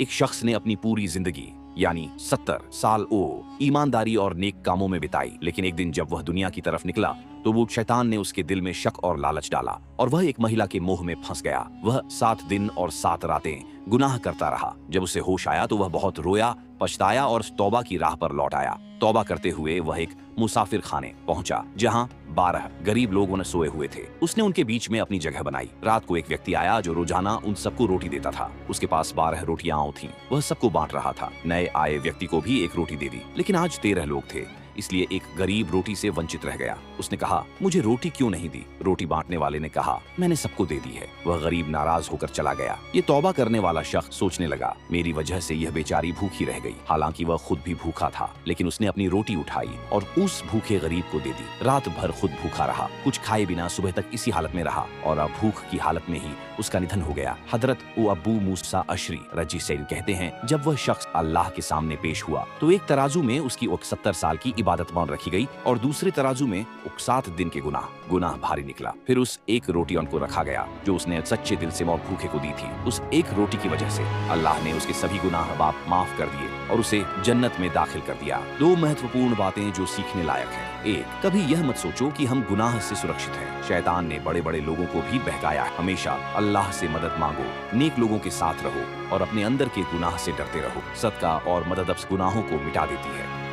एक शख्स ने अपनी पूरी जिंदगी यानी 70 साल ईमानदारी और नेक कामों में बिताई, लेकिन एक दिन जब वह दुनिया की तरफ निकला तो वो शैतान ने उसके दिल में शक और लालच डाला और वह एक महिला के मोह में फंस गया। वह 7 दिन और 7 रातें गुनाह करता रहा। जब उसे होश आया तो वह बहुत रोया, पछताया और तौबा की राह पर लौट आया। तौबा करते हुए वह एक मुसाफिर खाने पहुंचा जहां 12 गरीब लोगों ने सोए हुए थे। उसने उनके बीच में अपनी जगह बनाई। रात को एक व्यक्ति आया जो रोजाना उन सबको रोटी देता था। उसके पास 12 रोटियां थीं। वह सबको बांट रहा था। नए आए व्यक्ति को भी एक रोटी दे दी, लेकिन आज 13 लोग थे, इसलिए एक गरीब रोटी से वंचित रह गया। उसने कहा, मुझे रोटी क्यों नहीं दी? रोटी बांटने वाले ने कहा, मैंने सबको दे दी है। वह गरीब नाराज होकर चला गया। ये तौबा करने वाला शख्स सोचने लगा, मेरी वजह से यह बेचारी भूखी रह गई। हालांकि वह खुद भी भूखा था, लेकिन उसने अपनी रोटी उठाई और उस भूखे गरीब को दे दी। रात भर खुद भूखा रहा, कुछ खाए बिना सुबह तक इसी हालत में रहा और अब भूख की हालत में ही उसका निधन हो गया। हजरत अबू मूसा अशरी रजी से कहते हैं, जब वह शख्स अल्लाह के सामने पेश हुआ तो एक तराजू में उसकी 70 साल की इबादत मान रखी गई और दूसरे तराजू में 7 दिन के गुनाह भारी निकला। फिर उस एक रोटी उनको रखा गया जो उसने सच्चे दिल से मौत भूखे को दी थी। उस एक रोटी की वजह से अल्लाह ने उसके सभी गुनाह बाप माफ कर दिए और उसे जन्नत में दाखिल कर दिया। 2 महत्वपूर्ण बातें जो सीखने लायक हैं। 1, कभी यह मत सोचो कि हम गुनाह से सुरक्षित हैं। शैतान ने बड़े बड़े लोगों को भी बहकाया है। हमेशा अल्लाह से मदद मांगो, नेक लोगों के साथ रहो और अपने अंदर के गुनाह से डरते रहो। सदका और मदद गुनाहों को मिटा देती है।